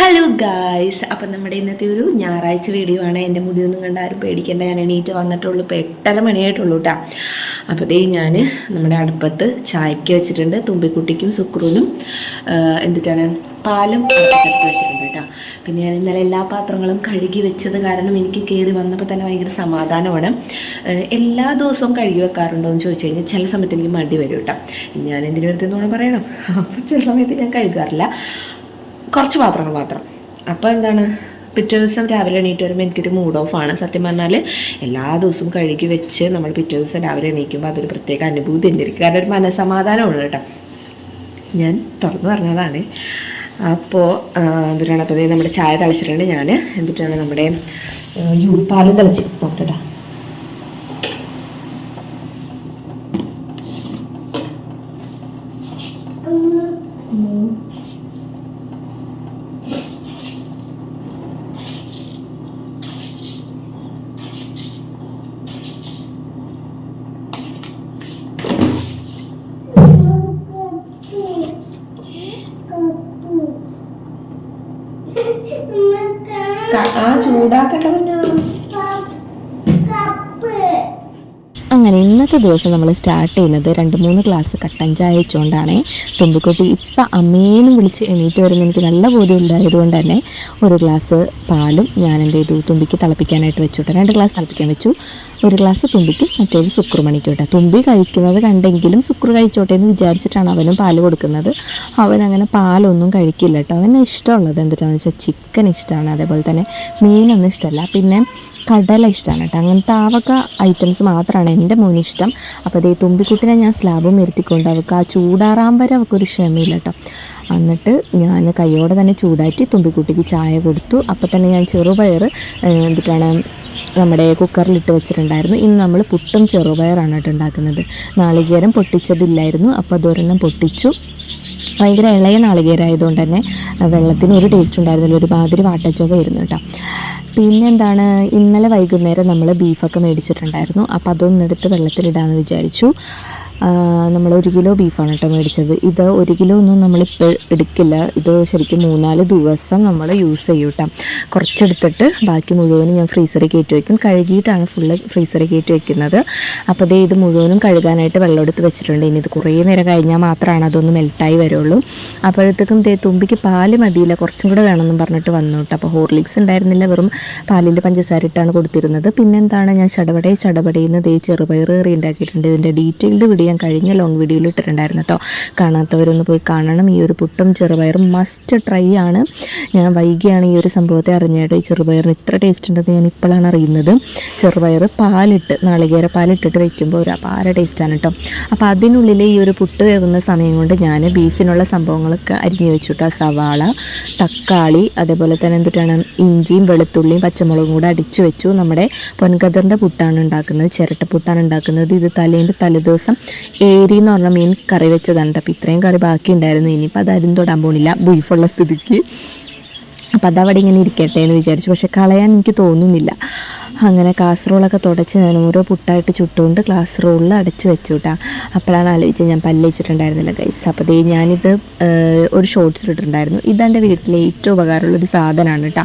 Hello guys, അപ്പം നമ്മുടെ ഇന്നത്തെ ഒരു ഞായറാഴ്ച വീഡിയോ ആണ്. എൻ്റെ മുടിയൊന്നും കണ്ട് ആരും പേടിക്കേണ്ട, ഞാൻ എണീറ്റ് വന്നിട്ടുള്ളൂ. ഇപ്പോൾ 8:30 മണിയായിട്ടുള്ളൂ കേട്ടോ. അപ്പോൾ ഞാൻ നമ്മുടെ അടുപ്പത്ത് ചായക്ക് വെച്ചിട്ടുണ്ട്. തുമ്പിക്കുട്ടിക്കും സുക്രൂനും എന്തിട്ടാണ് പാലും അടുപ്പത്ത് വെച്ചിട്ടുണ്ട് കേട്ടോ. പിന്നെ ഞാൻ ഇന്നലെ എല്ലാ പാത്രങ്ങളും കഴുകി വെച്ചത് കാരണം എനിക്ക് കയറി വന്നപ്പോൾ തന്നെ ഭയങ്കര സമാധാനമാണ്. എല്ലാ ദിവസവും കഴുകി വെക്കാറുണ്ടോ എന്ന് ചോദിച്ചു കഴിഞ്ഞാൽ ചില സമയത്ത് എനിക്ക് മടി വരും കേട്ടോ. ഞാൻ എന്തിനു വരുത്തുന്നോണം പറയണം. അപ്പോൾ ചില സമയത്ത് ഞാൻ കഴുകാറില്ല, കുറച്ച് പാത്രങ്ങൾ മാത്രം. അപ്പോൾ എന്താണ്, പിറ്റേ ദിവസം രാവിലെ എണീറ്റ് വരുമ്പോൾ എനിക്കൊരു മൂഡ് ഓഫാണ്. സത്യം പറഞ്ഞാൽ എല്ലാ ദിവസവും കഴുകി വെച്ച് നമ്മൾ പിറ്റേ ദിവസം രാവിലെ എണീക്കുമ്പോൾ അതൊരു പ്രത്യേക അനുഭൂതി ഉണ്ട് എനിക്ക്. കാരണം ഒരു മനസ്സമാധാനമാണ് കേട്ടോ. ഞാൻ തുറന്നു പറഞ്ഞതാണ്. അപ്പോൾ എന്തിട്ടാണ്, അപ്പോൾ നമ്മുടെ ചായ തിളച്ചിട്ടുണ്ട്. ഞാൻ എന്തിട്ടാണ് നമ്മുടെ പാലും തിളച്ച് നോക്കട്ടെ. ചൂടാക്കട്ടെ. അങ്ങനെ ഇന്നത്തെ ദിവസം നമ്മൾ സ്റ്റാർട്ട് ചെയ്യുന്നത് 2-3 ഗ്ലാസ് കട്ടൻ ചായ വെച്ചുകൊണ്ടാണ്. തുമ്പിക്കുട്ടി ഇപ്പം അമ്മേനും വിളിച്ച് എണീറ്റ് വരുന്ന എനിക്ക് നല്ല ബോധ്യം ഉണ്ടായതുകൊണ്ട് തന്നെ ഒരു ഗ്ലാസ് പാലും ഞാൻ എന്ത് ചെയ്തു, തുമ്പിക്ക് തിളപ്പിക്കാനായിട്ട് വെച്ചോട്ടെ. 2 ഗ്ലാസ് തിളപ്പിക്കാൻ വെച്ചു. 1 ഗ്ലാസ് തുമ്പിക്കും മറ്റേത് സുക്രു മണിക്കോട്ടെ. തുമ്പി കഴിക്കുന്നത് കണ്ടെങ്കിലും സുക്രു കഴിച്ചോട്ടെ എന്ന് വിചാരിച്ചിട്ടാണ് അവനും പാല് കൊടുക്കുന്നത്. അവനങ്ങനെ പാലൊന്നും കഴിക്കില്ല കേട്ടോ. അവന് ഇഷ്ടമുള്ളത് എന്തിട്ടാണെന്ന് വെച്ചാൽ ചിക്കൻ ഇഷ്ടമാണ്, അതേപോലെ തന്നെ മീനൊന്നും ഇഷ്ടമല്ല, പിന്നെ കടല ഇഷ്ടമാണ് കേട്ടോ. അങ്ങനത്തെ ആവക ഐറ്റംസ് മാത്രമാണ് എൻ്റെ മോന് ഇഷ്ടം. അപ്പോൾ അതേ തുമ്പിക്കുട്ടിനെ ഞാൻ സ്ലാബും ഇരുത്തിക്കൊണ്ട് അവൾക്ക് ആ ചൂടാറാൻ വരെ അവൾക്കൊരു ക്ഷമയില്ല കേട്ടോ. എന്നിട്ട് ഞാൻ കൈയോടെ തന്നെ ചൂടാറ്റി തുമ്പിക്കുട്ടിക്ക് ചായ കൊടുത്തു. അപ്പോൾ തന്നെ ഞാൻ ചെറുപയർ എന്തിട്ടാണ് നമ്മുടെ കുക്കറിലിട്ട് വെച്ചിട്ടുണ്ടായിരുന്നു. ഇന്ന് നമ്മൾ പുട്ടും ചെറുപയറാണ് കേട്ടോ ഉണ്ടാക്കുന്നത്. നാളികേരം പൊട്ടിച്ചതില്ലായിരുന്നു, അപ്പോൾ അതൊരെണ്ണം പൊട്ടിച്ചു. ഭയങ്കര ഇളയ നാളികേരമായതുകൊണ്ട് തന്നെ വെള്ളത്തിന് ഒരു ടേസ്റ്റ് ഉണ്ടായിരുന്നില്ല, ഒരുമാതിരി വാട്ടച്ചൊവയായിരുന്നു കേട്ടോ. പിന്നെന്താണ്, ഇന്നലെ വൈകുന്നേരം നമ്മൾ ബീഫൊക്കെ മേടിച്ചിട്ടുണ്ടായിരുന്നു. അപ്പോൾ അതൊന്നെടുത്ത് വെള്ളത്തിലിടാമെന്ന് വിചാരിച്ചു. നമ്മൾ 1 കിലോ ബീഫാണ് കേട്ടോ മേടിച്ചത്. ഇത് 1 കിലോ ഒന്നും നമ്മളിപ്പോൾ എടുക്കില്ല. ഇത് ശരിക്കും 3-4 ദിവസം നമ്മൾ യൂസ് ചെയ്യും കേട്ടോ. കുറച്ചെടുത്തിട്ട് ബാക്കി മുഴുവനും ഞാൻ ഫ്രീസറിൽ കയറ്റി വയ്ക്കും. കഴുകിയിട്ടാണ് ഫുള്ള് ഫ്രീസറിൽ കയറ്റി വയ്ക്കുന്നത്. അപ്പോൾ ഇത് മുഴുവനും കഴുകാനായിട്ട് വെള്ളം എടുത്ത് വെച്ചിട്ടുണ്ട്. ഇനി ഇത് കുറേ നേരം കഴിഞ്ഞാൽ മാത്രമാണ് അതൊന്ന് മെൽട്ടായി വരുള്ളൂ. അപ്പോഴത്തേക്കും തുമ്പിക്ക് പാല് മതിയില്ല, കുറച്ചും കൂടെ വേണമെന്നും പറഞ്ഞിട്ട് വന്നു കേട്ടോ. അപ്പോൾ ഹോർലിക്സ് ഉണ്ടായിരുന്നില്ല, വെറും പാലിൽ പഞ്ചസാര ഇട്ടാണ് കൊടുത്തിരുന്നത്. പിന്നെന്താണ്, ഞാൻ ചടപടയെന്ന് ചെറുപയർ കറി ഉണ്ടാക്കിയിട്ടുണ്ട്. ഇതിൻ്റെ ഡീറ്റെയിൽഡ് വീഡിയോ ഞാൻ കഴിഞ്ഞ ലോങ് വീഡിയോയിൽ ഇട്ടിട്ടുണ്ടായിരുന്നു കേട്ടോ. കാണാത്തവരൊന്ന് പോയി കാണണം. ഈ ഒരു പുട്ടും ചെറുപയറും മസ്റ്റ് ട്രൈ ആണ്. ഞാൻ വൈകിയാണ് ഈ ഒരു സംഭവത്തെ അറിഞ്ഞത്. ഈ ചെറുപയറിന് ഇത്ര ടേസ്റ്റ് ഉണ്ടെന്ന് ഞാൻ ഇപ്പോഴാണ് അറിയുന്നത്. ചെറുപയർ പാലിട്ട്, നാളികേര പാലിട്ടിട്ട് വയ്ക്കുമ്പോൾ ഒരു അപാര ടേസ്റ്റാണ് കേട്ടോ. അപ്പോൾ അതിനുള്ളിൽ ഈ ഒരു പുട്ട് വേകുന്ന സമയം കൊണ്ട് ഞാൻ ബീഫിനുള്ള സംഭവങ്ങളൊക്കെ അരിഞ്ഞു വെച്ചു കേട്ടോ. സവാള, തക്കാളി, അതേപോലെ തന്നെ എന്തിട്ടാണ് ഇഞ്ചിയും വെളുത്തുള്ളിയും പച്ചമുളകും കൂടെ അടിച്ചു വെച്ചു. നമ്മുടെ പൊൻകതിറിൻ്റെ പുട്ടാണ് ഉണ്ടാക്കുന്നത്, ചിരട്ടപ്പുട്ടാണ് ഉണ്ടാക്കുന്നത്. ഇത് തലേദിവസം ഏരി എന്ന് പറഞ്ഞ മീൻ കറി വെച്ചതാണ്. അപ്പോൾ ഇത്രയും കറി ബാക്കി ഉണ്ടായിരുന്നു. ഇനിയിപ്പോൾ അതാരും തൊടാൻ പോണില്ല ബീഫുള്ള സ്ഥിതിക്ക്. അപ്പോൾ അതവിടെ ഇങ്ങനെ ഇരിക്കട്ടെ എന്ന് വിചാരിച്ചു, പക്ഷെ കളയാൻ എനിക്ക് തോന്നുന്നില്ല. അങ്ങനെ കാസറോളൊക്കെ തുടച്ച് ഞാൻ ഓരോ പുട്ടായിട്ട് ചുട്ടുകൊണ്ട് കാസറോളിൽ അടച്ച് വെച്ചു കേട്ടോ. അപ്പോഴാണ് ആലോചിച്ചത് ഞാൻ പല്ല് വെച്ചിട്ടുണ്ടായിരുന്നില്ല ഗൈസ്. അപ്പോൾ ഞാനിത് ഒരു ഷോർട്ട്സ് ഇട്ടിട്ടുണ്ടായിരുന്നു. ഇതെൻ്റെ വീട്ടിലെ ഏറ്റവും ഉപകാരമുള്ളൊരു സാധനമാണ് കേട്ടോ.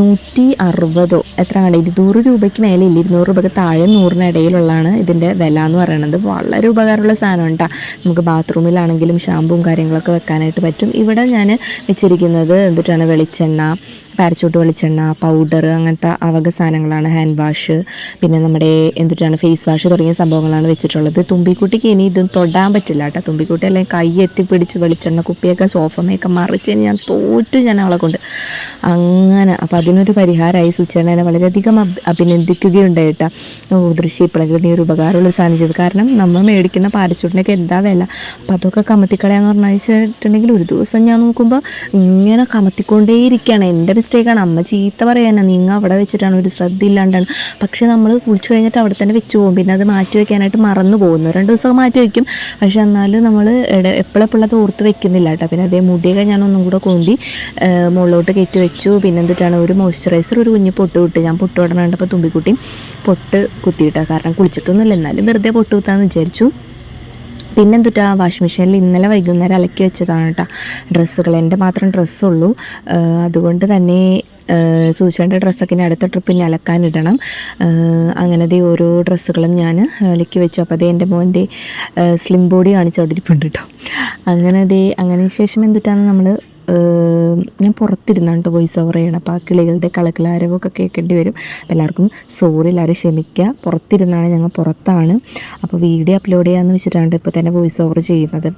160 എത്ര കണ്ട, 200 രൂപയ്ക്ക് മേലെ ഇല്ല, 200 രൂപയ്ക്ക് താഴെ 100-ന് ഇടയിലുള്ളതാണ് ഇതിൻ്റെ വില എന്ന് പറയുന്നത്. വളരെ ഉപകാരമുള്ള സാധനമാണ് കേട്ടോ. നമുക്ക് ബാത്റൂമിലാണെങ്കിലും ഷാമ്പും കാര്യങ്ങളൊക്കെ വെക്കാനായിട്ട് പറ്റും. ഇവിടെ ഞാൻ വെച്ചിരിക്കുന്നത് എന്തിട്ടാണ്, വെളിച്ചെണ്ണ, പാരച്ചൂട്ട് വെളിച്ചെണ്ണ, പൗഡർ, അങ്ങനത്തെ അവക സാധനങ്ങളാണ്. ഹാൻഡ് വാഷ്, പിന്നെ നമ്മുടെ എന്തിട്ടാണ് ഫേസ് വാഷ് തുടങ്ങിയ സംഭവങ്ങളാണ് വെച്ചിട്ടുള്ളത്. തുമ്പിക്കുട്ടിക്ക് ഇനി ഇതൊന്നും തൊടാൻ പറ്റില്ല കേട്ടോ. തുമ്പിക്കുട്ടി അല്ലെങ്കിൽ കൈ എത്തിപ്പിടിച്ച് വെളിച്ചെണ്ണ കുപ്പിയൊക്കെ സോഫമയൊക്കെ മറിച്ച് ഞാൻ അവളെ കൊണ്ട് അങ്ങനെ. അപ്പോൾ അതിനൊരു പരിഹാരമായി സുച്ചേട്ടനെ വളരെയധികം അഭിനന്ദിക്കുകയുണ്ടായി കേട്ടോ. ദൃശ്യം ഇപ്പോഴെങ്കിലും നീ ഒരു ഉപകാരമുള്ളൊരു സാധനം ചെയ്ത്. കാരണം നമ്മൾ മേടിക്കുന്ന പാരച്ചൂട്ടിനൊക്കെ എന്താ വില. അപ്പോൾ അതൊക്കെ കമത്തിക്കളയാന്ന് പറഞ്ഞിട്ടുണ്ടെങ്കിൽ ഒരു ദിവസം ഞാൻ നോക്കുമ്പോൾ ഇങ്ങനെ കമത്തിക്കൊണ്ടേയിരിക്കുകയാണ്. എൻ്റെ മിസ്റ്റേക്കാണ്, അമ്മ ചീത്ത പറയാനാണ്, നിങ്ങൾ അവിടെ വെച്ചിട്ടാണ്, ഒരു ശ്രദ്ധ ഇല്ലാണ്ടാണ്. പക്ഷേ നമ്മൾ കുളിച്ച് കഴിഞ്ഞിട്ട് അവിടെ തന്നെ വെച്ച് പോകും. പിന്നെ അത് മാറ്റി വയ്ക്കാനായിട്ട് മറന്നു പോകുന്നു. 2 ദിവസം മാറ്റി വയ്ക്കും, പക്ഷെ എന്നാലും നമ്മൾ എപ്പോഴെപ്പോഴും അത് ഓർത്ത് വെക്കുന്നില്ല കേട്ടോ. പിന്നെ അതേ മുടിയൊക്കെ ഞാൻ ഒന്നും കൂടെ കൊന്തി മുകളിലോട്ട് കയറ്റി വെച്ചു. പിന്നെ എന്തിട്ടാണ്, ഒരു മോയ്സ്ചറൈസർ, ഒരു കുഞ്ഞ് പൊട്ട് വിട്ട്, ഞാൻ പൊട്ട് വിടണുണ്ടപ്പോൾ തുമ്പിക്കുട്ടി പൊട്ട് കുത്തിയിട്ടാണ്. കാരണം കുളിച്ചിട്ടൊന്നുമില്ല, എന്നാലും വെറുതെ പൊട്ട് കുത്താമെന്ന് വിചാരിച്ചു. പിന്നെ എന്തുട്ടാ വാഷിംഗ് മെഷീനിൽ ഇന്നലെ വൈകുന്നേരം അലക്കി വെച്ചതാണ് കേട്ടോ ഡ്രസ്സുകൾ. എൻ്റെ മാത്രം ഡ്രസ്സുള്ളൂ. അതുകൊണ്ട് തന്നെ സൂചിയുടെ ഡ്രസ്സൊക്കെ ഇനി അടുത്ത ട്രിപ്പ് ഞാൻ അലക്കാനിടണം. അങ്ങനത്തെ ഓരോ ഡ്രസ്സുകളും ഞാൻ അലക്കി വെച്ചു. അപ്പോൾ അതേ എൻ്റെ മോൻ്റെ സ്ലിം ബോഡി കാണിച്ചോണ്ടിരിപ്പുണ്ട് കേട്ടോ. അങ്ങനെ ശേഷം എന്തുട്ടാണ് നമ്മൾ ഞാൻ പുറത്തിരുന്നാണ് കേട്ടോ വോയിസ് ഓവർ ചെയ്യണം. അപ്പോൾ ആ കിളികളുടെ കളക്കളാരവൊക്കെ കേൾക്കേണ്ടി വരും. അപ്പോൾ എല്ലാവർക്കും സോറി, എല്ലാവരും ക്ഷമിക്കുക. പുറത്തിരുന്നാണ്, ഞങ്ങൾ പുറത്താണ്. അപ്പോൾ വീഡിയോ അപ്ലോഡ് ചെയ്യാമെന്ന് വെച്ചിട്ടാണ് ഇപ്പോൾ തന്നെ വോയിസ് ഓവർ ചെയ്യുന്നത്.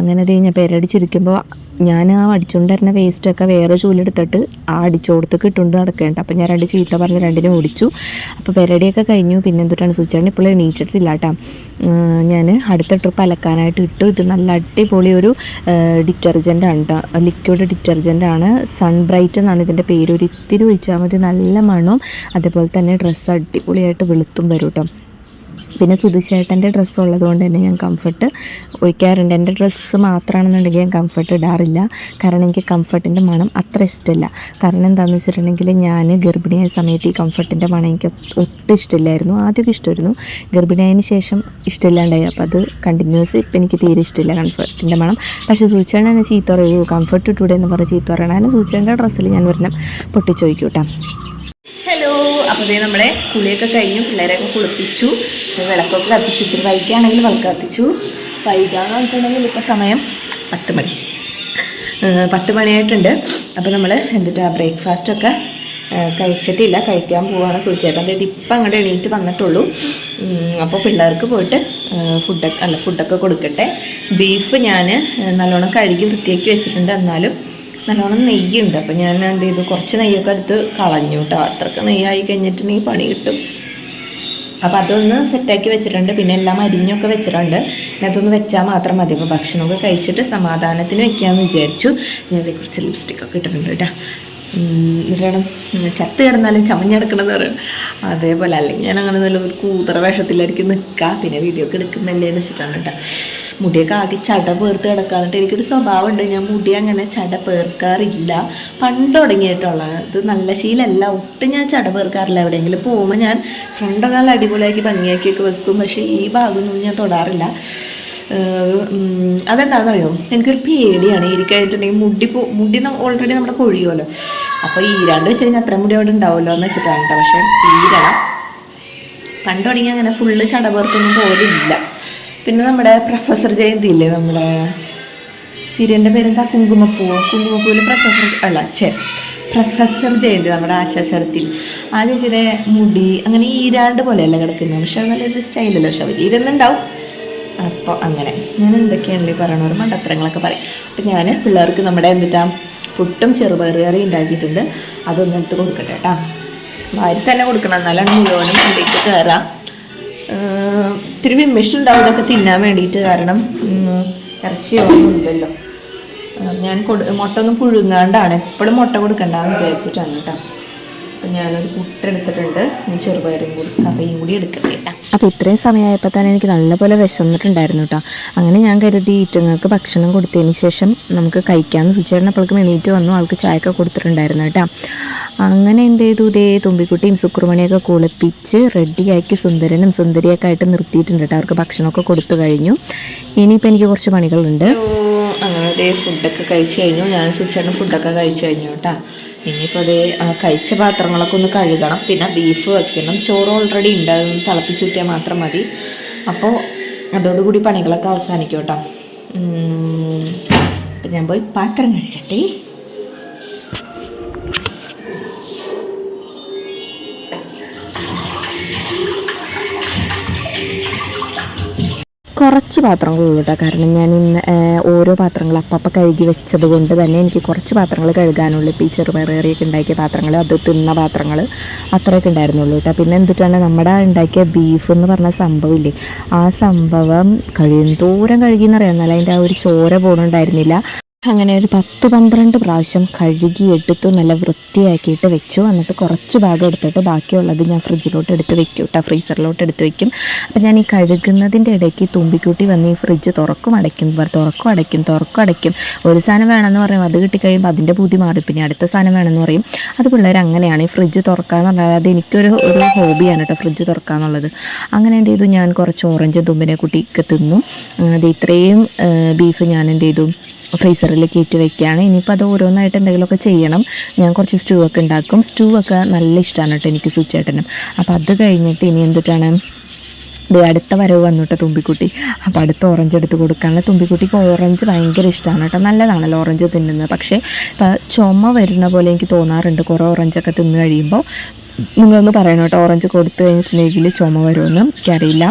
അങ്ങനെ ഞാൻ പേരടിച്ചിരിക്കുമ്പോൾ ഞാൻ ആ അടിച്ചുകൊണ്ടിരുന്ന വേസ്റ്റൊക്കെ വേറെ ചൂലെടുത്തിട്ട് ആ അടിച്ചോടത്തേക്ക് ഇട്ടുകൊണ്ട് നടക്കേണ്ട. അപ്പോൾ ഞാൻ 2 ചീത്ത പറഞ്ഞ് 2 ഓടിച്ചു. അപ്പോൾ പെരടിയൊക്കെ കഴിഞ്ഞു. പിന്നെ എന്തുട്ടാണ് സൂചിച്ചാണ് ഇപ്പോൾ എണീറ്റിട്ടില്ല കേട്ടോ. ഞാൻ അടുത്ത ട്രിപ്പ് അലക്കാനായിട്ട് ഇട്ടു. ഇത് നല്ല അടിപൊളി ഒരു ഡിറ്റർജൻ്റാണ് കേട്ടോ, ലിക്വിഡ് ഡിറ്റർജൻ്റാണ്. സൺബ്രൈറ്റ് എന്നാണ് ഇതിൻ്റെ പേര്. ഒരു ഇത്തിരി ഒഴിച്ചാൽ മതി, നല്ല മണവും അതേപോലെ തന്നെ ഡ്രസ്സ് അടിപൊളിയായിട്ട് വെളുത്തും വരും കേട്ടോ. പിന്നെ സുധിച്ചേട്ടൻ്റെ ഡ്രസ്സ് ഉള്ളതുകൊണ്ട് തന്നെ ഞാൻ കംഫർട്ട് ഒഴിക്കാറുണ്ട്. എൻ്റെ ഡ്രസ്സ് മാത്രമാണെന്നുണ്ടെങ്കിൽ ഞാൻ കംഫർട്ട് ഇടാറില്ല. കാരണം എനിക്ക് കംഫർട്ടിൻ്റെ മണം അത്ര ഇഷ്ടമില്ല. കാരണം എന്താണെന്ന് വെച്ചിട്ടുണ്ടെങ്കിൽ ഞാൻ ഗർഭിണിയായ സമയത്ത് ഈ കംഫർട്ടിൻ്റെ മണം എനിക്ക് ഒട്ടും ഇഷ്ടമില്ലായിരുന്നു. ആദ്യമൊക്കെ ഇഷ്ടമായിരുന്നു, ഗർഭിണിയായതിന് ശേഷം ഇഷ്ടമില്ലാണ്ടായി. അപ്പോൾ അത് കണ്ടിന്യൂസ് ഇപ്പം എനിക്ക് തീരെ ഇഷ്ടമില്ല കംഫർട്ടിൻ്റെ മണം. പക്ഷേ സൂചിച്ചേട്ടൻ എന്നെ ചീത്ത പറയൂ, കംഫർട്ട് ഇട്ടൂടെ എന്ന് പറഞ്ഞ് ചീത്ത പറയണം. സൂചിച്ചേട്ടൻ്റെ ഡ്രസ്സിൽ ഞാൻ ഒരെണ്ണം പൊട്ടിച്ച് ചോദിക്കൂട്ടാ. ഹലോ, അപ്പോൾ നമ്മളെ കുളിയൊക്കെ കഴിഞ്ഞു, പിള്ളേരെയൊക്കെ കുളിപ്പിച്ചു, വിളക്കൊക്കെ കത്തിച്ചു. ഇത്തിരി വൈകിയാണെങ്കിൽ വിളക്ക് കത്തിച്ചു. വൈകാന്ന് പറഞ്ഞിട്ടുണ്ടെങ്കിൽ ഇപ്പോൾ സമയം 10 മണി 10 മണിയായിട്ടുണ്ട്. അപ്പോൾ നമ്മൾ ബ്രേക്ക്ഫാസ്റ്റൊക്കെ കഴിച്ചിട്ടില്ല, കഴിക്കാൻ പോവുകയാണ്. സൂചിച്ചേട്ടൻ ഇപ്പം അങ്ങോട്ട് എണീറ്റ് വന്നിട്ടുള്ളൂ. അപ്പോൾ പിള്ളേർക്ക് പോയിട്ട് ഫുഡൊക്കെ കൊടുക്കട്ടെ. ബീഫ് ഞാൻ നല്ലോണം കഴുകി വൃത്തിയാക്കി വെച്ചിട്ടുണ്ട്. എന്നാലും നല്ലോണം നെയ്യുണ്ട്. അപ്പോൾ ഞാൻ എന്ത് ചെയ്തു, കുറച്ച് നെയ്യൊക്കെ എടുത്ത് കളഞ്ഞു കേട്ടോ. അത്രയ്ക്ക് നെയ്യായി കഴിഞ്ഞിട്ടുണ്ടെങ്കിൽ പണി കിട്ടും. അപ്പോൾ അതൊന്ന് സെറ്റാക്കി വെച്ചിട്ടുണ്ട്. പിന്നെ എല്ലാം അരിഞ്ഞൊക്കെ വെച്ചിട്ടുണ്ട്. അതിനകത്തൊന്ന് വെച്ചാൽ മാത്രം മതി. അപ്പോൾ ഭക്ഷണമൊക്കെ കഴിച്ചിട്ട് സമാധാനത്തിന് വെക്കാമെന്ന് വിചാരിച്ചു. ഞാൻ കുറച്ച് ലിപ്സ്റ്റിക്കൊക്കെ ഇട്ടിട്ടുണ്ട് കേട്ടോ. ഇടണം, ചത്ത് കിടന്നാലും ചമഞ്ഞെടുക്കണമെന്ന് പറയും. അതേപോലെ അല്ലെങ്കിൽ ഞാൻ അങ്ങനെ നല്ല ഒരു കൂതറ വേഷത്തിലായിരിക്കും നിൽക്കുക. പിന്നെ വീഡിയോ ഒക്കെ എടുക്കുന്നല്ലേ എന്ന് വെച്ചിട്ടാണ് കേട്ടോ. മുടിയൊക്കെ ആകെ ചട പേർത്ത് കിടക്കാറുണ്ട്. എനിക്കൊരു സ്വഭാവമുണ്ട്, ഞാൻ മുടി അങ്ങനെ ചട പേർക്കാറില്ല. പണ്ട് തുടങ്ങിയിട്ടുള്ളത്, ഇത് നല്ല ശീലമല്ല. ഒട്ടും ഞാൻ ചട പേർക്കാറില്ല. എവിടെയെങ്കിലും പോകുമ്പോൾ ഞാൻ ഫ്രണ്ടൊക്കെ നല്ല അടിപൊളിയാക്കി ഭംഗിയാക്കിയൊക്കെ വെക്കും. പക്ഷേ ഈ ഭാഗമൊന്നും ഞാൻ തൊടാറില്ല. അതെന്താണെന്നറിയോ, എനിക്കൊരു പേടിയാണ് ഇരിക്കായിട്ടുണ്ടെങ്കിൽ മുടി ഓൾറെഡി നമ്മുടെ കൊഴിയുമല്ലോ. അപ്പോൾ ഈരാണ്ട് വെച്ച് കഴിഞ്ഞാൽ അത്ര മുടി അവിടെ ഉണ്ടാവുമല്ലോ എന്ന് വെച്ചിട്ടാണ് കേട്ടോ. പക്ഷേ ഈരണം പണ്ട് തുടങ്ങി അങ്ങനെ ഫുള്ള് ചടപേർത്തൊന്നും പോലില്ല. പിന്നെ നമ്മുടെ പ്രൊഫസർ ജയന്തി ഇല്ലേ, നമ്മുടെ സീരിയലിൻ്റെ പേരെന്താ, കുങ്കുമപ്പൂവിൽ പ്രൊഫസർ ജയന്തി, നമ്മുടെ ആശാശരത്തിൽ ആ ചേച്ചിയുടെ മുടി അങ്ങനെ ഈരാണ്ട് പോലെയല്ല കിടക്കുന്നത്. പക്ഷെ നല്ലൊരു സ്റ്റൈലല്ലോ. പക്ഷെ അവർ ഇരുന്നുണ്ടാവും. അപ്പോൾ അങ്ങനെ ഞാൻ എന്തൊക്കെയാണല്ലേ പറയണ മണ്ടത്തരങ്ങളൊക്കെ പറയും. അപ്പം ഞാൻ പിള്ളേർക്ക് നമ്മുടെ പുട്ടും ചെറുപയർ കറി ഉണ്ടാക്കിയിട്ടുണ്ട്. അതൊന്നും എടുത്ത് കൊടുക്കട്ടെ കേട്ടോ. വാരി തന്നെ കൊടുക്കണം, എന്നാലാണ് മുഴുവനും ഉള്ളിലേക്ക് കയറാം. ഇത്തിരി വിമ്മിഷ്ടുണ്ടാവും ഇതൊക്കെ തിന്നാൻ വേണ്ടിയിട്ട്. കാരണം ഇറച്ചിയൊന്നും ഇല്ലല്ലോ. ഞാൻ മുട്ട ഒന്നും പുഴുങ്ങാണ്ടാണ്, എപ്പോഴും മുട്ട കൊടുക്കണ്ടെന്ന് വിചാരിച്ചിട്ടാണ് കേട്ടോ. അപ്പം ഞാനൊരു പുട്ടെടുത്തിട്ടുണ്ട്, ചെറുപയറും കൂടി കറിയും കൂടി എടുക്കട്ടെ. അപ്പോൾ ഇത്രയും സമയമായപ്പോൾ തന്നെ എനിക്ക് നല്ലപോലെ വിശന്നിട്ടുണ്ടായിരുന്നു കേട്ടോ. അങ്ങനെ ഞാൻ കരുതി ഈറ്റങ്ങൾക്ക് ഭക്ഷണം കൊടുത്തതിന് ശേഷം നമുക്ക് കഴിക്കാമെന്ന്. സുചേട്ടൻ അപ്പോഴേക്കും എണീറ്റ് വന്നു, ആൾക്ക് ചായയൊക്കെ കൊടുത്തിട്ടുണ്ടായിരുന്നു കേട്ടോ. അങ്ങനെ എന്ത് ചെയ്തു, തുമ്പിക്കുട്ടിയും സുക്രമണിയൊക്കെ കുളിപ്പിച്ച് റെഡിയാക്കി സുന്ദരനും സുന്ദരിയൊക്കെ ആയിട്ട് നിർത്തിയിട്ടുണ്ട് കേട്ടോ. അവർക്ക് ഭക്ഷണമൊക്കെ കൊടുത്തു കഴിഞ്ഞു. ഇനിയിപ്പോൾ എനിക്ക് കുറച്ച് പണികളുണ്ട്. അങ്ങനെ ഫുഡൊക്കെ കഴിച്ച് കഴിഞ്ഞു. ഞാൻ സുചേട്ടൻ ഫുഡൊക്കെ കഴിച്ച് കഴിഞ്ഞു കേട്ടോ. ഇനിയിപ്പോൾ കഴിച്ച പാത്രങ്ങളൊക്കെ ഒന്ന് കഴുകണം. പിന്നെ ബീഫ് വയ്ക്കണം. ചോറ് ഓൾറെഡി ഉണ്ട്, അതൊന്ന് തിളപ്പിച്ചൂറ്റിയാൽ മാത്രം മതി. അപ്പോൾ അതോടുകൂടി പണികളൊക്കെ അവസാനിക്കും കേട്ടോ. അപ്പം ഞാൻ പോയി പാത്രം കഴുകട്ടെ. കുറച്ച് പാത്രങ്ങളുള്ളൂ കേട്ടോ. കാരണം ഞാൻ ഇന്ന് ഓരോ പാത്രങ്ങൾ അപ്പം കഴുകി വെച്ചത് കൊണ്ട് തന്നെ എനിക്ക് കുറച്ച് പാത്രങ്ങൾ കഴുകാനുള്ളൂ. ഇപ്പോൾ ഈ ചെറുപയർ കറിയൊക്കെ ഉണ്ടാക്കിയ പാത്രങ്ങൾ, അത് തിന്ന പാത്രങ്ങൾ അത്രയൊക്കെ ഉണ്ടായിരുന്നുള്ളൂ കേട്ടോ. പിന്നെ എന്തിട്ടാണ് നമ്മുടെ ഉണ്ടാക്കിയ ബീഫ് എന്ന് പറഞ്ഞ സംഭവമില്ലേ, ആ സംഭവം കഴിയുന്തോരം കഴുകിയെന്നറിയാം, എന്നാൽ അതിൻ്റെ ആ ഒരു ചോര പോകണുണ്ടായിരുന്നില്ല. അങ്ങനെ ഒരു 10-12 പ്രാവശ്യം കഴുകിയെടുത്തു, നല്ല വൃത്തിയാക്കിയിട്ട് വെച്ചു. എന്നിട്ട് കുറച്ച് ഭാഗം എടുത്തിട്ട് ബാക്കിയുള്ളത് ഞാൻ ഫ്രിഡ്ജിലോട്ട് എടുത്ത് വെക്കും കേട്ടോ, ഫ്രീസറിലോട്ട് എടുത്ത് വെക്കും. അപ്പം ഞാൻ ഈ കഴുകുന്നതിൻ്റെ ഇടയ്ക്ക് തുമ്പിക്കുട്ടി വന്ന് ഈ ഫ്രിഡ്ജ് തുറക്കും അടയ്ക്കും. ഒരു സാധനം വേണമെന്ന് പറയും, അത് കിട്ടിക്കഴിയുമ്പോൾ അതിൻ്റെ ബുദ്ധി മാറി, പിന്നെ അടുത്ത സാധനം വേണമെന്ന് പറയും. അത് പിള്ളേർ അങ്ങനെയാണ്. ഈ ഫ്രിഡ്ജ് തുറക്കാന്ന് പറഞ്ഞാൽ അത് എനിക്കൊരു ഹോബിയാണ് കേട്ടോ, ഫ്രിഡ്ജ് തുറക്കാന്നുള്ളത്. അങ്ങനെ എന്ത് ചെയ്തു, ഞാൻ കുറച്ച് ഓറഞ്ച് തുമ്പിനെ കുട്ടിക്ക് തിന്നു. അത് ഇത്രയും ബീഫ് ഞാൻ എന്ത് ചെയ്തു, ഫ്രീസറിൽ കയറ്റി വയ്ക്കുകയാണ്. ഇനിയിപ്പോൾ അത് ഓരോന്നായിട്ട് എന്തെങ്കിലുമൊക്കെ ചെയ്യണം. ഞാൻ കുറച്ച് സ്റ്റൂ ഒക്കെ ഉണ്ടാക്കും. സ്റ്റൂ ഒക്കെ നല്ല ഇഷ്ടമാണ് കേട്ടോ എനിക്ക്, സുച്ചേട്ടനും. അപ്പോൾ അത് കഴിഞ്ഞിട്ട് ഇനി എന്തിട്ടാണ് അടുത്ത വരവ് വന്നിട്ട് തുമ്പിക്കുട്ടി. അപ്പോൾ അടുത്ത ഓറഞ്ച് എടുത്ത് കൊടുക്കാനുള്ള. തുമ്പിക്കുട്ടിക്ക് ഓറഞ്ച് ഭയങ്കര ഇഷ്ടമാണ് കേട്ടോ, നല്ലതാണല്ലോ ഓറഞ്ച് തിന്നുന്നത്. പക്ഷേ ഇപ്പോൾ ചുമ വരുന്ന പോലെ എനിക്ക് തോന്നാറുണ്ട് കുറേ ഓറഞ്ചൊക്കെ തിന്ന് കഴിയുമ്പോൾ. നിങ്ങളൊന്ന് പറയണം കേട്ടോ, ഓറഞ്ച് കൊടുത്തു കഴിഞ്ഞിട്ടുണ്ടെങ്കിൽ ചുമ വരുമെന്ന് എനിക്കറിയില്ല.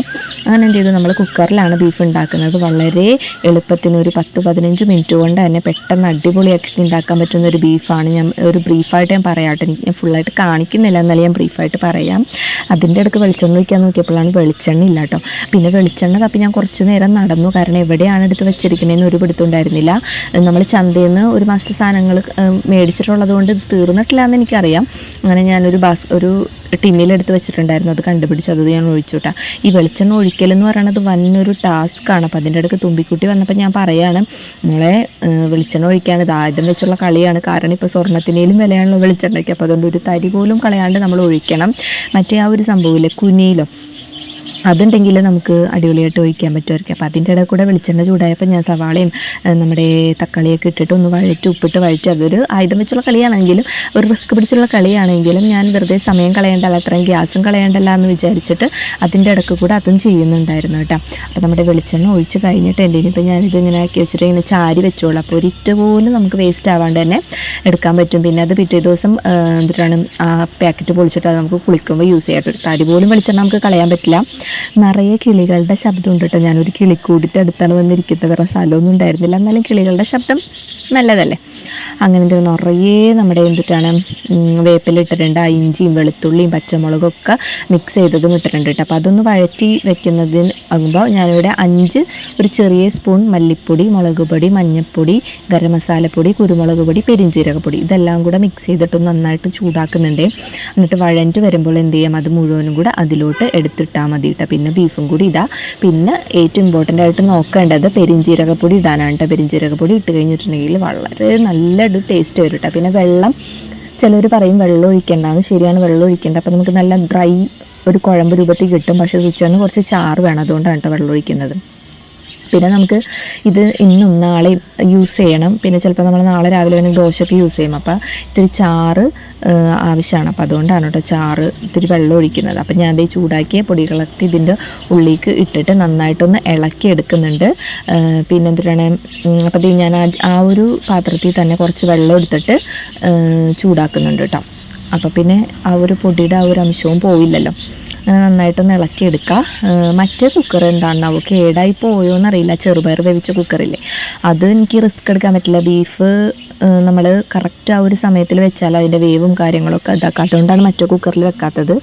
അങ്ങനെ എന്ത് ചെയ്തു, നമ്മൾ കുക്കറിലാണ് ബീഫ് ഉണ്ടാക്കുന്നത്. വളരെ എളുപ്പത്തിന് ഒരു 10-15 മിനിറ്റ് കൊണ്ട് തന്നെ പെട്ടെന്ന് അടിപൊളിയാക്കി ഉണ്ടാക്കാൻ പറ്റുന്ന ഒരു ബീഫാണ്. ഞാൻ ഒരു ബ്രീഫായിട്ട് ഞാൻ പറയാം കേട്ടോ, എനിക്ക് ഫുള്ളായിട്ട് കാണിക്കുന്നില്ല, എന്നാലും ഞാൻ ബ്രീഫായിട്ട് പറയാം. അതിൻ്റെ ഇടയ്ക്ക് വെളിച്ചെണ്ണ ഒഴിക്കാൻ നോക്കിയപ്പോഴാണ് വെളിച്ചെണ്ണ ഇല്ല കേട്ടോ. പിന്നെ വെളിച്ചെണ്ണ തപ്പി ഞാൻ കുറച്ച് നേരം നടന്നു, കാരണം എവിടെയാണ് എടുത്ത് വെച്ചിരിക്കുന്നതെന്ന് ഒരു പിടുത്തുണ്ടായിരുന്നില്ല. നമ്മൾ ചന്തയിൽ നിന്ന് ഒരു മാസത്തെ സാധനങ്ങൾ മേടിച്ചിട്ടുള്ളത് കൊണ്ട് ഇത് തീർന്നിട്ടില്ല എന്ന് എനിക്കറിയാം. അങ്ങനെ ഞാനൊരു ഒരു ടിന്നിലെടുത്ത് വെച്ചിട്ടുണ്ടായിരുന്നു, അത് കണ്ടുപിടിച്ച് അത് ഞാൻ ഒഴിച്ചു വിട്ടാ. ഈ വെളിച്ചെണ്ണ ഒഴിക്കലെന്ന് പറയുന്നത് വന്നൊരു ടാസ്ക്കാണ്. അപ്പോൾ അതിൻ്റെ ഇടയ്ക്ക് തുമ്പിക്കുട്ടി വന്നപ്പോൾ ഞാൻ പറയാണ്, നമ്മളെ വെളിച്ചെണ്ണ ഒഴിക്കാൻ ഇത് ആദ്യം വെച്ചുള്ള കളിയാണ്. കാരണം ഇപ്പോൾ സ്വർണ്ണത്തിനേലും വിലയാണല്ലോ വെളിച്ചെണ്ണയ്ക്ക്. അപ്പോൾ അതുകൊണ്ട് ഒരു തരി പോലും കളയാണ്ട് നമ്മൾ ഒഴിക്കണം. മറ്റേ ആ ഒരു സംഭവമില്ലേ, കുനിയിലോ, അതുണ്ടെങ്കിൽ നമുക്ക് അടിപൊളിയായിട്ട് ഒഴിക്കാൻ പറ്റുമായിരിക്കും. അപ്പോൾ അതിൻ്റെ ഇടയിൽ കൂടെ വെളിച്ചെണ്ണ ചൂടായപ്പോൾ ഞാൻ സവാളയും നമ്മുടെ തക്കാളിയൊക്കെ ഇട്ടിട്ട് ഒന്ന് വഴറ്റി ഉപ്പിട്ട് വഴറ്റി. അതൊരു ആയുധം വെച്ചുള്ള കളിയാണെങ്കിലും ഒരു റിസ്ക് പിടിച്ചുള്ള കളിയാണെങ്കിലും ഞാൻ വെറുതെ സമയം കളയേണ്ടല്ല, അത്രയും ഗ്യാസും കളയേണ്ടല്ല എന്ന് വിചാരിച്ചിട്ട് അതിൻ്റെ ഇടയ്ക്ക് കൂടെ അതും ചെയ്യുന്നുണ്ടായിരുന്നു കേട്ടോ. അപ്പോൾ നമ്മുടെ വെളിച്ചെണ്ണ ഒഴിച്ച് കഴിഞ്ഞിട്ട് എൻ്റെ ഇനിയിപ്പോൾ ഞാനിത് ഇങ്ങനെ ആക്കി വെച്ചിട്ട് ഇങ്ങനെ ചാരി വെച്ചോളൂ. അപ്പോൾ ഒരിറ്റ് പോലും നമുക്ക് വേസ്റ്റ് ആവാണ്ട് തന്നെ എടുക്കാൻ പറ്റും. പിന്നെ അത് പിറ്റേ ദിവസം എന്തിട്ടാണ് ആ പാക്കറ്റ് പൊളിച്ചിട്ട് അത് നമുക്ക് കുളിക്കുമ്പോൾ യൂസ് ചെയ്യാം. തരി പോലും വെളിച്ചെണ്ണ നമുക്ക് കളയാൻ പറ്റില്ല. നിറയെ കിളികളുടെ ശബ്ദം ഉണ്ട് കേട്ടോ. ഞാനൊരു കിളിക്കൂടിൻ്റെ അടുത്താണ് വന്നിരിക്കുന്നത്, വേറെ സ്ഥലമൊന്നും ഉണ്ടായിരുന്നില്ല, എന്നാലും കിളികളുടെ ശബ്ദം നല്ലതല്ലേ. അങ്ങനെ എന്തെങ്കിലും നിറയെ നമ്മുടെ എന്തിട്ടാണ് വേപ്പിലിട്ടിട്ടുണ്ട്, ഇഞ്ചിയും വെളുത്തുള്ളിയും പച്ചമുളകൊക്കെ മിക്സ് ചെയ്തതും ഇട്ടിട്ടുണ്ട് കേട്ടോ. അപ്പോൾ അതൊന്ന് വഴറ്റി വെക്കുന്നതിന് ആകുമ്പോൾ ഞാനിവിടെ 5 ഒരു ചെറിയ സ്പൂൺ മല്ലിപ്പൊടി, മുളക് പൊടി, മഞ്ഞൾപ്പൊടി, ഗരം മസാലപ്പൊടി, കുരുമുളക് പൊടി, പെരിഞ്ജീരകപ്പൊടി ഇതെല്ലാം കൂടെ മിക്സ് ചെയ്തിട്ട് നന്നായിട്ട് ചൂടാക്കുന്നുണ്ട്. എന്നിട്ട് വഴഞ്ഞ് വരുമ്പോൾ എന്ത് ചെയ്യാം, അത് മുഴുവനും കൂടെ അതിലോട്ട് എടുത്തിട്ടാൽ മതി കേട്ടോ. പിന്നെ ബീഫും കൂടി ഇടാം. പിന്നെ ഏറ്റവും ഇമ്പോർട്ടൻ്റ് ആയിട്ട് നോക്കേണ്ടത് പെരിഞ്ജീരകപ്പൊടി ഇടാനാണ് കേട്ടോ. പെരിഞ്ജീരകപ്പൊടി ഇട്ട് കഴിഞ്ഞിട്ടുണ്ടെങ്കിൽ വളരെ നല്ല ഒരു ടേസ്റ്റ് വരും കേട്ടോ. പിന്നെ വെള്ളം, ചിലർ പറയും വെള്ളം ഒഴിക്കേണ്ടതാണ്, ശരിയാണ്, വെള്ളം ഒഴിക്കേണ്ട. അപ്പോൾ നമുക്ക് നല്ല ഡ്രൈ ഒരു കുഴമ്പ് രൂപത്തിൽ കിട്ടും. പക്ഷേ സ്വിച്ചാണ് കുറച്ച് ചാറ് വേണം, അതുകൊണ്ടാണ് കേട്ടോ വെള്ളം ഒഴിക്കുന്നത്. പിന്നെ നമുക്ക് ഇത് ഇന്നും നാളെയും യൂസ് ചെയ്യണം. പിന്നെ ചിലപ്പോൾ നമ്മൾ നാളെ രാവിലെ വേണമെങ്കിൽ ദോശയ്ക്ക് യൂസ് ചെയ്യും. അപ്പോൾ ഇത്തിരി ചാറ് ആവശ്യമാണ്. അപ്പോൾ അതുകൊണ്ടാണ് കേട്ടോ ചാറ് ഇത്തിരി വെള്ളം ഒഴിക്കുന്നത്. അപ്പം ഞാൻ ഈ ചൂടാക്കിയ പൊടികളൊക്കെ ഇതിൻ്റെ ഉള്ളിലേക്ക് ഇട്ടിട്ട് നന്നായിട്ടൊന്ന് ഇളക്കി എടുക്കുന്നുണ്ട്. പിന്നെ എന്തിനാണ്, അപ്പോൾ ഇത് ഞാൻ ആ ഒരു പാത്രത്തിൽ തന്നെ കുറച്ച് വെള്ളം എടുത്തിട്ട് ചൂടാക്കുന്നുണ്ട് കേട്ടോ. അപ്പോൾ പിന്നെ ആ ഒരു പൊടിയുടെ ആ ഒരു അംശവും പോയില്ലല്ലോ. അങ്ങനെ നന്നായിട്ടൊന്ന് ഇളക്കിയെടുക്കുക. മറ്റേ കുക്കർ എന്താണെന്നാവോ കേടായി പോയോ എന്നറിയില്ല, ചെറുപയർ വേവിച്ച കുക്കറില്ലേ, അത് എനിക്ക് റിസ്ക് എടുക്കാൻ പറ്റില്ല. ബീഫ് നമ്മൾ കറക്റ്റ് ആ ഒരു സമയത്തിൽ വെച്ചാൽ അതിൻ്റെ വേവും കാര്യങ്ങളൊക്കെ ഇതാക്കാം. അതുകൊണ്ടാണ് മറ്റേ കുക്കറിൽ വെക്കാത്തത്.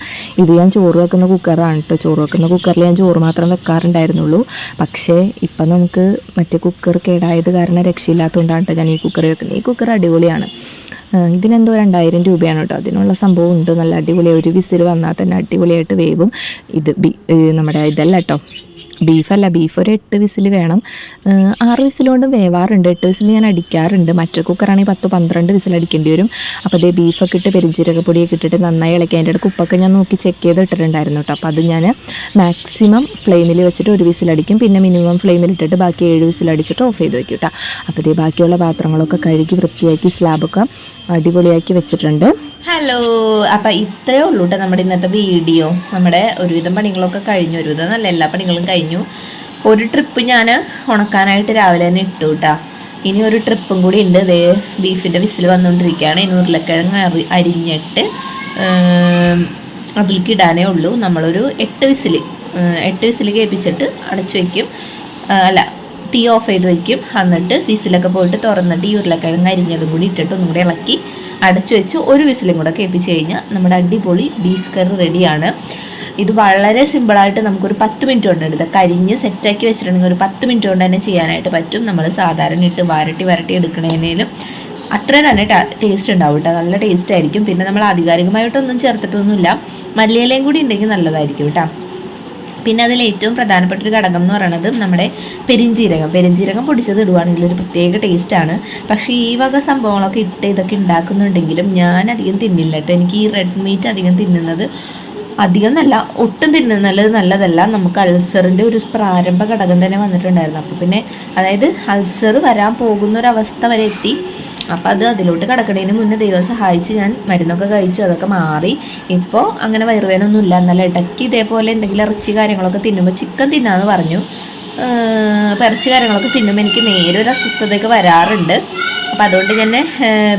ഇത് ഞാൻ ചോറ് വെക്കുന്ന കുക്കറാണ് കേട്ടോ. ചോറ് വെക്കുന്ന കുക്കറിൽ ഞാൻ ചോറ് മാത്രം വെക്കാറുണ്ടായിരുന്നുള്ളൂ. പക്ഷേ ഇപ്പം നമുക്ക് മറ്റേ കുക്കർ കേടായത് കാരണം രക്ഷയില്ലാത്തതുകൊണ്ടാണ് കേട്ടോ ഞാൻ ഈ കുക്കർ വെക്കുന്നത്. ഈ കുക്കർ അടിപൊളിയാണ്. ഇതിനെന്തോ 2000 രൂപയാണ് കേട്ടോ. അതിനുള്ള സംഭവം ഉണ്ട്, നല്ല അടിപൊളിയായി. ഒരു വിസിൽ വന്നാൽ തന്നെ അടിപൊളിയായിട്ട് വേവും. ഇത് നമ്മുടെ ഇതല്ല കേട്ടോ, ബീഫല്ല, ബീഫ് ഒരു 8 വിസിൽ വേണം. 6 വിസിൽ കൊണ്ടും വേവാറുണ്ട്, 8 വിസിൽ ഞാൻ അടിക്കാറുണ്ട്. മറ്റേ കുക്കറാണെങ്കിൽ 10-12 വിസിൽ അടിക്കേണ്ടി വരും. അപ്പോൾ അതേ ബീഫൊക്കെ ഇട്ട് പെരിഞ്ജീരകപ്പൊടിയൊക്കെ ഇട്ടിട്ട് നന്നായി ഇളക്കി. അതിൻ്റെ ഇടയ്ക്ക് ഉപ്പൊക്കെ ഞാൻ നോക്കി ചെക്ക് ചെയ്ത് ഇട്ടിട്ടുണ്ടായിരുന്നു കേട്ടോ. അപ്പോൾ അത് ഞാൻ മാക്സിമം ഫ്ലെയിമിൽ വെച്ചിട്ട് 1 വിസിലടിക്കും. പിന്നെ മിനിമം ഫ്ലെയിമിൽ ഇട്ടിട്ട് ബാക്കി 7 വിസിലടിച്ചിട്ട് ഓഫ് ചെയ്ത് വയ്ക്കും കേട്ടോ. അപ്പോൾ ഇതേ ബാക്കിയുള്ള പാത്രങ്ങളൊക്കെ കഴുകി വൃത്തിയാക്കി സ്ലാബൊക്കെ അടിപൊളിയാക്കി വെച്ചിട്ടുണ്ട്. ഹലോ, അപ്പം ഇത്രയേ ഉള്ളൂ കേട്ടോ നമ്മുടെ ഇന്നത്തെ വീഡിയോ. നമ്മുടെ ഒരുവിധം പണികളൊക്കെ കഴിഞ്ഞു, ഒരുവിധം നല്ല എല്ലാ പണികളും കഴിഞ്ഞു. ഒരു ട്രിപ്പ് ഞാൻ ഉണക്കാനായിട്ട് രാവിലെ തന്നെ ഇട്ടു കേട്ടോ. ഇനി ഒരു ട്രിപ്പും കൂടി ഉണ്ട്. ഇതേ ബീഫിൻ്റെ വിസിൽ വന്നുകൊണ്ടിരിക്കുകയാണ്. ഇനി ഉരുളക്കിഴങ്ങ് അരിഞ്ഞിട്ട് അതിലേക്ക് ഇടാനേ ഉള്ളൂ. നമ്മളൊരു 8 വിസിൽ കേൾപ്പിച്ചിട്ട് അടച്ചു വയ്ക്കും, അല്ല തീ ഓഫ് ചെയ്ത് വയ്ക്കും. എന്നിട്ട് വിസിലൊക്കെ പോയിട്ട് തുറന്നിട്ട് ഈ ഉരുളക്കിഴങ്ങ് അരിഞ്ഞതും കൂടി ഇട്ടിട്ട് ഒന്നും കൂടി ഇളക്കി അടച്ചു വെച്ച് 1 വിസിലും കൂടെ കേൾപ്പിച്ച് കഴിഞ്ഞാൽ നമ്മുടെ അടിപൊളി ബീഫ് കറി റെഡിയാണ്. ഇത് വളരെ സിമ്പിളായിട്ട് നമുക്കൊരു 10 മിനിറ്റ് കൊണ്ട് എടുത്ത് കരിഞ്ഞ് സെറ്റാക്കി വെച്ചിട്ടുണ്ടെങ്കിൽ ഒരു 10 മിനിറ്റ് കൊണ്ട് തന്നെ ചെയ്യാനായിട്ട് പറ്റും. നമ്മൾ സാധാരണ ഇട്ട് വരട്ടി എടുക്കണേലും അത്രയും തന്നെ ടേസ്റ്റ് ഉണ്ടാവും കേട്ടോ, നല്ല ടേസ്റ്റ് ആയിരിക്കും. പിന്നെ നമ്മൾ ആധികാരികമായിട്ടൊന്നും ചേർത്തിട്ടൊന്നുമില്ല, മല്ലിയിലയും കൂടി ഉണ്ടെങ്കിൽ നല്ലതായിരിക്കും കേട്ടോ. പിന്നെ അതിൽ ഏറ്റവും പ്രധാനപ്പെട്ട ഒരു ഘടകം എന്ന് പറയുന്നത് നമ്മുടെ പെരിഞ്ജീരകം പൊടിച്ചത് ഇടുവാണെങ്കിൽ ഒരു പ്രത്യേക ടേസ്റ്റാണ്. പക്ഷേ ഈ വക സംഭവങ്ങളൊക്കെ ഇതൊക്കെ ഉണ്ടാക്കുന്നുണ്ടെങ്കിലും ഞാൻ അധികം തിന്നില്ല കേട്ടോ. എനിക്ക് ഈ റെഡ് മീറ്റ് അധികം തിന്നുന്നത് ഒട്ടും തിന്നുന്നത് നല്ലതല്ല. നമുക്ക് അൾസറിൻ്റെ ഒരു പ്രാരംഭ ഘടകം തന്നെ വന്നിട്ടുണ്ടായിരുന്നു. അപ്പോൾ പിന്നെ അതായത് അൾസർ വരാൻ പോകുന്ന ഒരവസ്ഥ വരെ എത്തി. അപ്പോൾ അതിലോട്ട് കിടക്കുന്നതിന് മുന്നേ ദൈവം സഹായിച്ച് ഞാൻ മരുന്നൊക്കെ കഴിച്ചു, അതൊക്കെ മാറി. ഇപ്പോൾ അങ്ങനെ വയറുവേനൊന്നുമില്ല. എന്നാലും ഇടയ്ക്ക് ഇതേപോലെ എന്തെങ്കിലും ഇറച്ചി കാര്യങ്ങളൊക്കെ തിന്നുമ്പോൾ ചിക്കൻ തിന്നാന്ന് പറഞ്ഞു, ഇറച്ചി കാര്യങ്ങളൊക്കെ തിന്നുമ്പോൾ എനിക്ക് നേരെ ഒരു അസ്വസ്ഥതയൊക്കെ വരാറുണ്ട്. അപ്പോൾ അതുകൊണ്ട് തന്നെ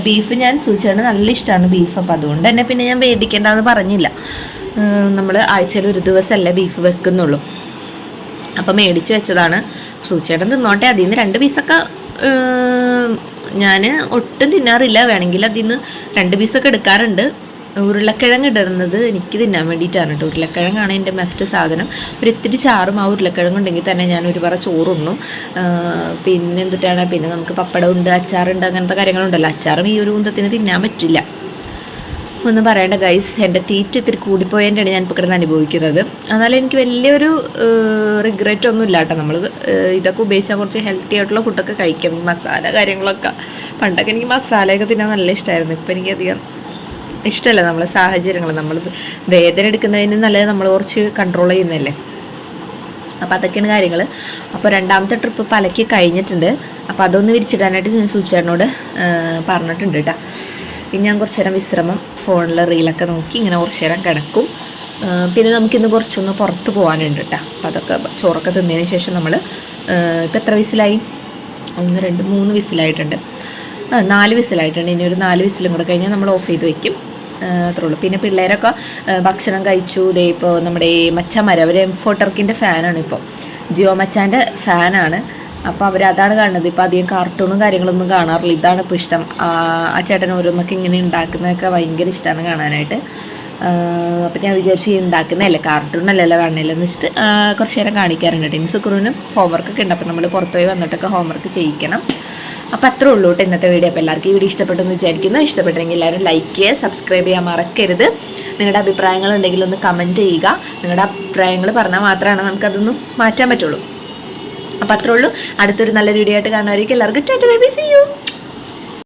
ബീഫ് ഞാൻ സൂചിച്ചാണ് നല്ല ഇഷ്ടമാണ് ബീഫ്. അപ്പോൾ അതുകൊണ്ട് തന്നെ പിന്നെ ഞാൻ വേദിക്കേണ്ടെന്ന് പറഞ്ഞില്ല. നമ്മൾ ആഴ്ചയിൽ ഒരു ദിവസമല്ലേ ബീഫ് വെക്കുന്നുള്ളൂ. അപ്പോൾ മേടിച്ച് വെച്ചതാണ്. സൂചിച്ചേട്ടൻ തിന്നോട്ടെ, അതിൽ നിന്ന് 2 പീസൊക്കെ ഞാൻ ഒട്ടും തിന്നാറില്ല, വേണമെങ്കിൽ അതിൽ നിന്ന് 2 പീസൊക്കെ എടുക്കാറുണ്ട്. ഉരുളക്കിഴങ്ങ് ഇടുന്നത് എനിക്ക് തിന്നാൻ വേണ്ടിയിട്ടാണ് കേട്ടോ. ഉരുളക്കിഴങ്ങാണ് എൻ്റെ മസ്റ്റ് സാധനം. ഒരു ഇത്തിരി ചാറും ആ ഉരുളക്കിഴങ്ങ് ഉണ്ടെങ്കിൽ തന്നെ ഞാൻ ഒരു പറ ചോറുണ്ണും. പിന്നെ എന്തിട്ടാണ്, പിന്നെ നമുക്ക് പപ്പടമുണ്ട്, അച്ചാറുണ്ട്, അങ്ങനത്തെ കാര്യങ്ങളുണ്ടല്ലോ. അച്ചാറും ഈ ഒരു കുന്തത്തിന് തിന്നാൻ പറ്റില്ല. ഒന്നും പറയേണ്ട ഗൈസ്, എൻ്റെ തീറ്റ ഇത്തിരി കൂടിപ്പോയതിൻ്റെയാണ് ഞാൻ ഇപ്പോൾ കിടന്ന് അനുഭവിക്കുന്നത്. എന്നാലും എനിക്ക് വലിയൊരു റിഗ്രറ്റ് ഒന്നും ഇല്ല കേട്ടോ. നമ്മൾ ഇതൊക്കെ ഉപയോഗിച്ചാൽ കുറച്ച് ഹെൽത്തി ആയിട്ടുള്ള ഫുഡൊക്കെ കഴിക്കാം. മസാല കാര്യങ്ങളൊക്കെ പണ്ടൊക്കെ എനിക്ക് മസാലയൊക്കെ തിന്നാൻ നല്ല ഇഷ്ടമായിരുന്നു. ഇപ്പം എനിക്കധികം ഇഷ്ടമല്ല. നമ്മളെ സാഹചര്യങ്ങൾ, നമ്മൾ വേദന എടുക്കുന്നതിന് നല്ലത് നമ്മൾ കുറച്ച് കൺട്രോൾ ചെയ്യുന്നതല്ലേ. അപ്പോൾ അതൊക്കെയാണ് കാര്യങ്ങൾ. അപ്പോൾ 2ാമത്തെ ട്രിപ്പ് പലക്കി കഴിഞ്ഞിട്ടുണ്ട്. അപ്പോൾ അതൊന്ന് വിരിച്ചിടാനായിട്ട് ഞാൻ സൂചിച്ചേട്ടനോട് പറഞ്ഞിട്ടുണ്ട് കേട്ടോ. ഇനി ഞാൻ കുറച്ച് നേരം വിശ്രമം, ഫോണിൽ റീലൊക്കെ നോക്കി ഇങ്ങനെ കുറച്ച് നേരം കിടക്കും. പിന്നെ നമുക്കിന്ന് കുറച്ചൊന്ന് പുറത്ത് പോകാനുണ്ട് കേട്ടോ. അപ്പോൾ അതൊക്കെ ചോറൊക്കെ തിന്നതിന് ശേഷം നമ്മൾ ഇപ്പോൾ എത്ര വിസിലായി? 1 2 3 വിസിലായിട്ടുണ്ട്. 4 വിസിലായിട്ടുണ്ട്. ഇനി ഒരു 4 വിസിലും കൂടെ കഴിഞ്ഞാൽ നമ്മൾ ഓഫ് ചെയ്ത് വയ്ക്കും. അത്രേ ഉള്ളൂ. പിന്നെ പിള്ളേരൊക്കെ ഭക്ഷണം കഴിച്ചു. ദേ ഇപ്പോൾ നമ്മുടെ ഈ മച്ചാന്മാർ, അവർ M4 ടർക്കിൻ്റെ ഫാനാണ്, ഇപ്പോൾ ജിയോ മച്ചാൻ്റെ ഫാനാണ്. അപ്പോൾ അവരതാണ് കാണുന്നത്. ഇപ്പോൾ അധികം കാർട്ടൂണും കാര്യങ്ങളൊന്നും കാണാറില്ല. ഇതാണ് ഇപ്പോൾ ഇഷ്ടം. ആ ചേട്ടൻ ഓരോന്നൊക്കെ ഇങ്ങനെ ഉണ്ടാക്കുന്നതൊക്കെ ഭയങ്കര ഇഷ്ടമാണ് കാണാനായിട്ട്. അപ്പോൾ ഞാൻ വിചാരിച്ചു ഈ ഉണ്ടാക്കുന്നതല്ലേ, കാർട്ടൂണല്ലല്ലോ കാണുന്നില്ലെന്ന് വെച്ചിട്ട് കുറച്ച് നേരം കാണിക്കാറുണ്ട്. ടീം സുക്രൂനും ഹോംവർക്കൊക്കെ ഉണ്ട്. അപ്പോൾ നമ്മൾ പുറത്തുപോയി വന്നിട്ടൊക്കെ ഹോംവർക്ക് ചെയ്യിക്കണം. അപ്പോൾ അത്രേ ഉള്ളൂ കേട്ടോ ഇന്നത്തെ വീഡിയോ. അപ്പോൾ എല്ലാവർക്കും ഈ വീഡിയോ ഇഷ്ടപ്പെട്ടെന്ന് വിചാരിക്കുന്നു. ഇഷ്ടപ്പെട്ടെങ്കിൽ എല്ലാവരും ലൈക്ക് ചെയ്യുക, സബ്സ്ക്രൈബ് ചെയ്യാൻ മറക്കരുത്. നിങ്ങളുടെ അഭിപ്രായങ്ങളുണ്ടെങ്കിൽ ഒന്ന് കമൻറ്റ് ചെയ്യുക. നിങ്ങളുടെ അഭിപ്രായങ്ങൾ പറഞ്ഞാൽ മാത്രമാണ് നമുക്കതൊന്നും മാറ്റാൻ പറ്റുള്ളൂ. അപ്പോൾ അത്രേ ഉള്ളൂ. അടുത്തൊരു നല്ല വീഡിയോ ആയിട്ട് കാണുമായിരിക്കും. എല്ലാവർക്കും tata bye bye, see U.